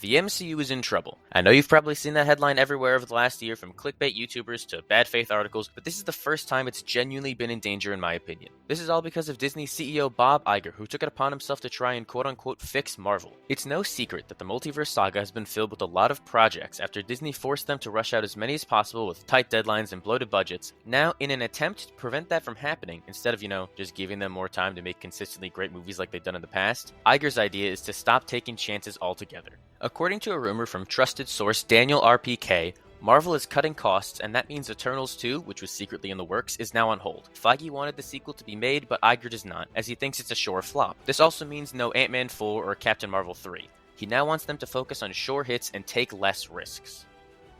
The MCU is in trouble. I know you've probably seen that headline everywhere over the last year, from clickbait YouTubers to bad faith articles, but this is the first time it's genuinely been in danger in my opinion. This is all because of Disney CEO Bob Iger, who took it upon himself to try and quote-unquote fix Marvel. It's no secret that the multiverse saga has been filled with a lot of projects after Disney forced them to rush out as many as possible with tight deadlines and bloated budgets. Now, in an attempt to prevent that from happening, instead of, just giving them more time to make consistently great movies like they've done in the past, Iger's idea is to stop taking chances altogether. According to a rumor from trusted source Daniel RPK, Marvel is cutting costs, and that means Eternals 2, which was secretly in the works, is now on hold. Feige wanted the sequel to be made, but Iger does not, as he thinks it's a sure flop. This also means no Ant-Man 4 or Captain Marvel 3. He now wants them to focus on sure hits and take less risks.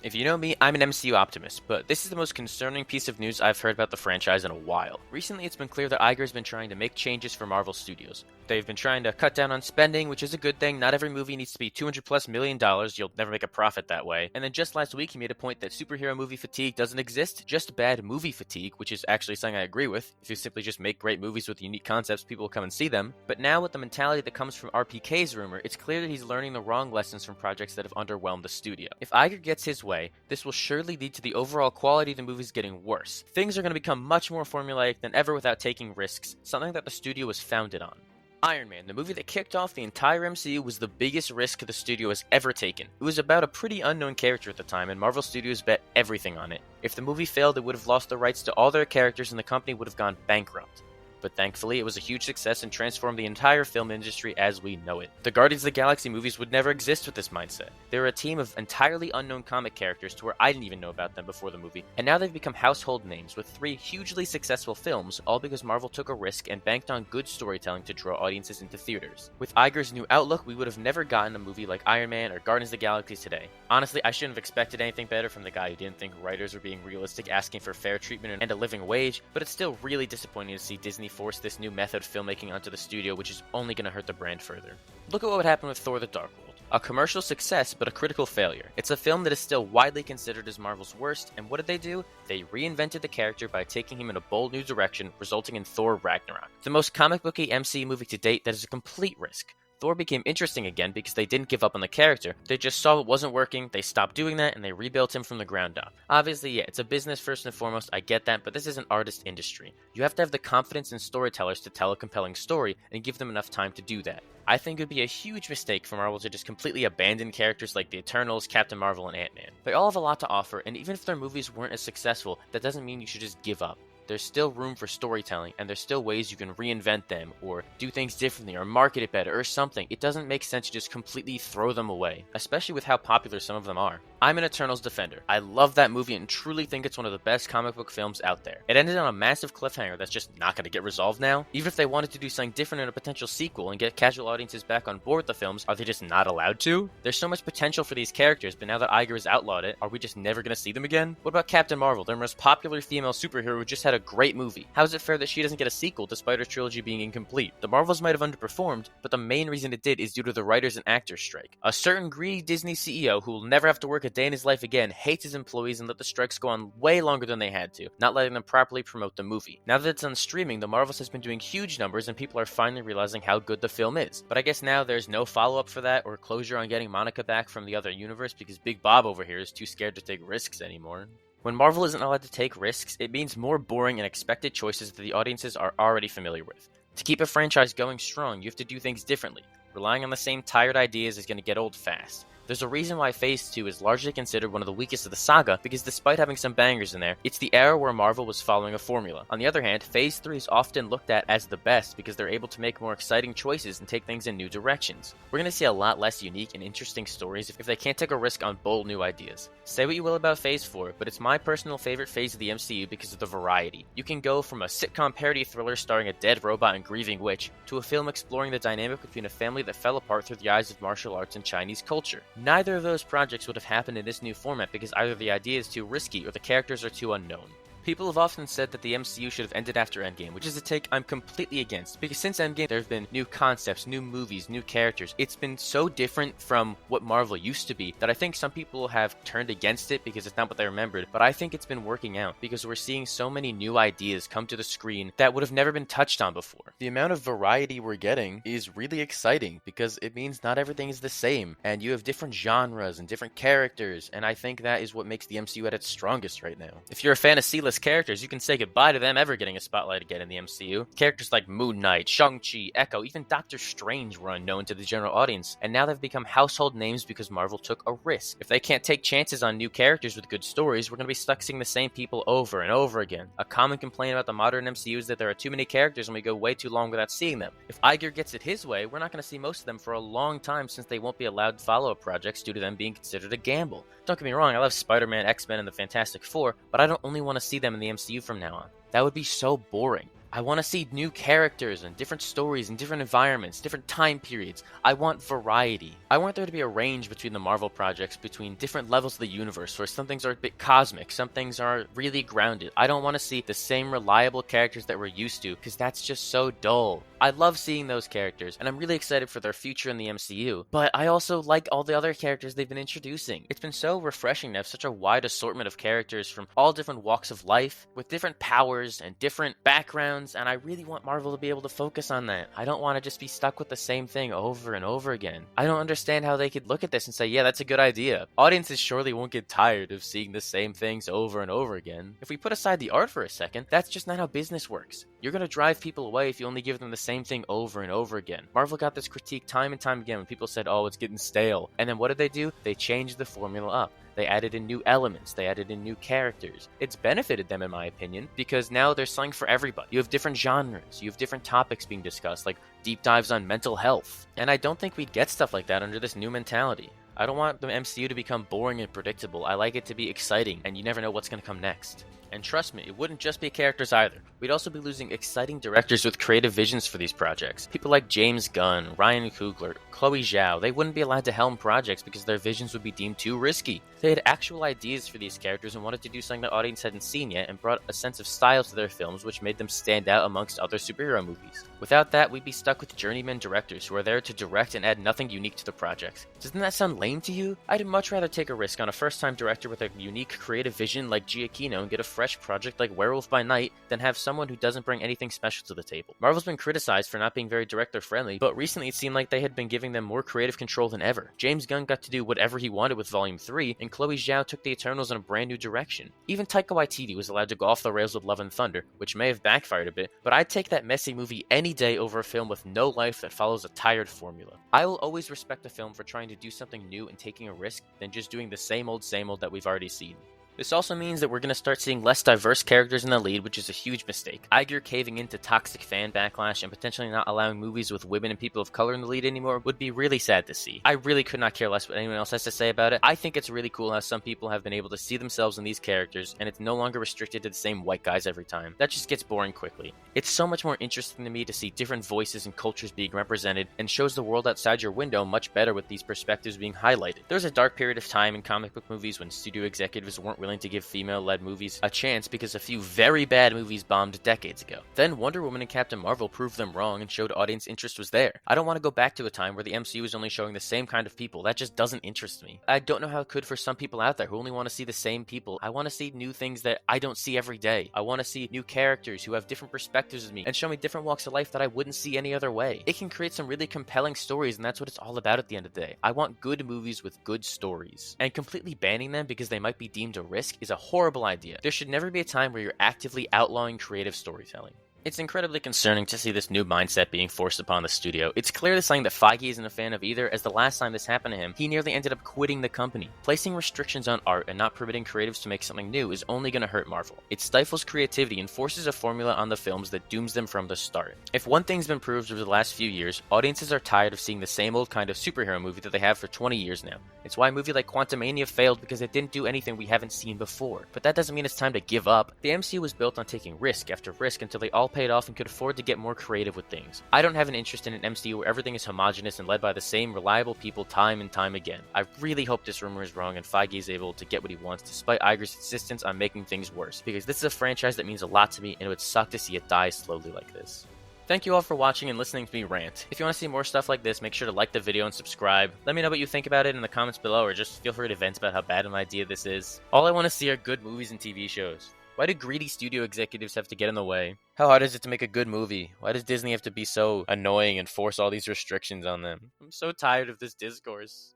If you know me, I'm an MCU optimist, but this is the most concerning piece of news I've heard about the franchise in a while. Recently, it's been clear that Iger has been trying to make changes for Marvel Studios. They've been trying to cut down on spending, which is a good thing. Not every movie needs to be $200+ million. You'll never make a profit that way. And then just last week, he made a point that superhero movie fatigue doesn't exist, just bad movie fatigue, which is actually something I agree with. If you simply just make great movies with unique concepts, people will come and see them. But now with the mentality that comes from RPK's rumor, it's clear that he's learning the wrong lessons from projects that have underwhelmed the studio. If Iger gets his way, this will surely lead to the overall quality of the movies getting worse. Things are going to become much more formulaic than ever without taking risks, something that the studio was founded on. Iron Man, the movie that kicked off the entire MCU, was the biggest risk the studio has ever taken. It was about a pretty unknown character at the time, and Marvel Studios bet everything on it. If the movie failed, it would have lost the rights to all their characters and the company would have gone bankrupt. But thankfully, it was a huge success and transformed the entire film industry as we know it. The Guardians of the Galaxy movies would never exist with this mindset. They were a team of entirely unknown comic characters to where I didn't even know about them before the movie, and now they've become household names with 3 hugely successful films, all because Marvel took a risk and banked on good storytelling to draw audiences into theaters. With Iger's new outlook, we would have never gotten a movie like Iron Man or Guardians of the Galaxy today. Honestly, I shouldn't have expected anything better from the guy who didn't think writers were being realistic, asking for fair treatment and a living wage, but it's still really disappointing to see Disney force this new method of filmmaking onto the studio, which is only going to hurt the brand further. Look at what would happen with Thor: The Dark World. A commercial success, but a critical failure. It's a film that is still widely considered as Marvel's worst, and what did they do? They reinvented the character by taking him in a bold new direction, resulting in Thor: Ragnarok. The most comic booky MCU movie to date that is a complete risk. Thor became interesting again because they didn't give up on the character. They just saw it wasn't working, they stopped doing that, and they rebuilt him from the ground up. Obviously, yeah, it's a business first and foremost, I get that, but this is an artist industry. You have to have the confidence in storytellers to tell a compelling story and give them enough time to do that. I think it would be a huge mistake for Marvel to just completely abandon characters like the Eternals, Captain Marvel, and Ant-Man. They all have a lot to offer, and even if their movies weren't as successful, that doesn't mean you should just give up. There's still room for storytelling, and there's still ways you can reinvent them, or do things differently, or market it better, or something. It doesn't make sense to just completely throw them away, especially with how popular some of them are. I'm an Eternals defender. I love that movie and truly think it's one of the best comic book films out there. It ended on a massive cliffhanger that's just not going to get resolved now. Even if they wanted to do something different in a potential sequel and get casual audiences back on board with the films, are they just not allowed to? There's so much potential for these characters, but now that Iger has outlawed it, are we just never going to see them again? What about Captain Marvel, their most popular female superhero who just had a great movie? How is it fair that she doesn't get a sequel despite her trilogy being incomplete? The Marvels might have underperformed, but the main reason it did is due to the writers and actors strike. A certain greedy Disney CEO who will never have to work a day in his life again hates his employees and let the strikes go on way longer than they had to, not letting them properly promote the movie. Now that it's on streaming, The Marvels has been doing huge numbers and people are finally realizing how good the film is. But I guess now there's no follow-up for that or closure on getting Monica back from the other universe because Big Bob over here is too scared to take risks anymore. When Marvel isn't allowed to take risks, it means more boring and expected choices that the audiences are already familiar with. To keep a franchise going strong, you have to do things differently. Relying on the same tired ideas is going to get old fast. There's a reason why Phase 2 is largely considered one of the weakest of the saga, because despite having some bangers in there, it's the era where Marvel was following a formula. On the other hand, Phase 3 is often looked at as the best because they're able to make more exciting choices and take things in new directions. We're going to see a lot less unique and interesting stories if they can't take a risk on bold new ideas. Say what you will about Phase 4, but it's my personal favorite phase of the MCU because of the variety. You can go from a sitcom parody thriller starring a dead robot and grieving witch, to a film exploring the dynamic between a family that fell apart through the eyes of martial arts and Chinese culture. Neither of those projects would have happened in this new format because either the idea is too risky or the characters are too unknown. People have often said that the MCU should have ended after Endgame, which is a take I'm completely against, because since Endgame there have been new concepts, new movies, new characters. It's been so different from what Marvel used to be that I think some people have turned against it because it's not what they remembered, but I think it's been working out because we're seeing so many new ideas come to the screen that would have never been touched on before. The amount of variety we're getting is really exciting because it means not everything is the same, and you have different genres and different characters, and I think that is what makes the MCU at its strongest right now. If you're a fan of C-list characters, you can say goodbye to them ever getting a spotlight again in the MCU. Characters like Moon Knight, Shang-Chi, Echo, even Doctor Strange were unknown to the general audience, and now they've become household names because Marvel took a risk. If they can't take chances on new characters with good stories, we're going to be stuck seeing the same people over and over again. A common complaint about the modern MCU is that there are too many characters and we go way too long without seeing them. If Iger gets it his way, we're not going to see most of them for a long time since they won't be allowed follow-up projects due to them being considered a gamble. Don't get me wrong, I love Spider-Man, X-Men, and the Fantastic Four, but I don't only want to see them in the MCU from now on. That would be so boring. I want to see new characters and different stories and different environments, different time periods. I want variety. I want there to be a range between the Marvel projects, between different levels of the universe, where some things are a bit cosmic, some things are really grounded. I don't want to see the same reliable characters that we're used to, because that's just so dull. I love seeing those characters, and I'm really excited for their future in the MCU, but I also like all the other characters they've been introducing. It's been so refreshing to have such a wide assortment of characters from all different walks of life, with different powers and different backgrounds, and I really want Marvel to be able to focus on that. I don't want to just be stuck with the same thing over and over again. I don't understand how they could look at this and say, yeah, that's a good idea. Audiences surely won't get tired of seeing the same things over and over again. If we put aside the art for a second, that's just not how business works. You're going to drive people away if you only give them the same thing over and over again. Marvel got this critique time and time again when people said, oh, it's getting stale. And then what did they do? They changed the formula up. They added in new elements. They added in new characters. It's benefited them, in my opinion, because now there's something for everybody. You have different genres. You have different topics being discussed, like deep dives on mental health. And I don't think we'd get stuff like that under this new mentality. I don't want the MCU to become boring and predictable. I like it to be exciting, and you never know what's going to come next. And trust me, it wouldn't just be characters either. We'd also be losing exciting directors with creative visions for these projects. People like James Gunn, Ryan Coogler, Chloe Zhao, they wouldn't be allowed to helm projects because their visions would be deemed too risky. They had actual ideas for these characters and wanted to do something the audience hadn't seen yet and brought a sense of style to their films which made them stand out amongst other superhero movies. Without that, we'd be stuck with journeyman directors who are there to direct and add nothing unique to the projects. Doesn't that sound lame to you? I'd much rather take a risk on a first-time director with a unique creative vision like Giacchino and get a fresh project like Werewolf by Night than have someone who doesn't bring anything special to the table. Marvel's been criticized for not being very director-friendly, but recently it seemed like they had been giving them more creative control than ever. James Gunn got to do whatever he wanted with Volume 3, and Chloe Zhao took the Eternals in a brand new direction. Even Taika Waititi was allowed to go off the rails with Love and Thunder, which may have backfired a bit, but I'd take that messy movie any day over a film with no life that follows a tired formula. I will always respect a film for trying to do something new and taking a risk than just doing the same old that we've already seen. This also means that we're going to start seeing less diverse characters in the lead, which is a huge mistake. Iger caving into toxic fan backlash and potentially not allowing movies with women and people of color in the lead anymore would be really sad to see. I really could not care less what anyone else has to say about it. I think it's really cool how some people have been able to see themselves in these characters, and it's no longer restricted to the same white guys every time. That just gets boring quickly. It's so much more interesting to me to see different voices and cultures being represented, and shows the world outside your window much better with these perspectives being highlighted. There was a dark period of time in comic book movies when studio executives weren't willing to give female-led movies a chance because a few very bad movies bombed decades ago. Then Wonder Woman and Captain Marvel proved them wrong and showed audience interest was there. I don't want to go back to a time where the MCU is only showing the same kind of people. That just doesn't interest me. I don't know how it could for some people out there who only want to see the same people. I want to see new things that I don't see every day. I want to see new characters who have different perspectives as me and show me different walks of life that I wouldn't see any other way. It can create some really compelling stories, and that's what it's all about at the end of the day. I want good movies with good stories. And completely banning them because they might be deemed a risk is a horrible idea. There should never be a time where you're actively outlawing creative storytelling. It's incredibly concerning to see this new mindset being forced upon the studio. It's clearly something that Feige isn't a fan of either, as the last time this happened to him, he nearly ended up quitting the company. Placing restrictions on art and not permitting creatives to make something new is only going to hurt Marvel. It stifles creativity and forces a formula on the films that dooms them from the start. If one thing's been proved over the last few years, audiences are tired of seeing the same old kind of superhero movie that they have for 20 years now. It's why a movie like Quantumania failed, because it didn't do anything we haven't seen before. But that doesn't mean it's time to give up. The MCU was built on taking risk after risk until they all all paid off and could afford to get more creative with things. I don't have an interest in an MCU where everything is homogenous and led by the same reliable people time and time again. I really hope this rumor is wrong and Feige is able to get what he wants despite Iger's insistence on making things worse, because this is a franchise that means a lot to me and it would suck to see it die slowly like this. Thank you all for watching and listening to me rant. If you want to see more stuff like this, make sure to like the video and subscribe. Let me know what you think about it in the comments below, or just feel free to vent about how bad an idea this is. All I want to see are good movies and TV shows. Why do greedy studio executives have to get in the way? How hard is it to make a good movie? Why does Disney have to be so annoying and force all these restrictions on them? I'm so tired of this discourse.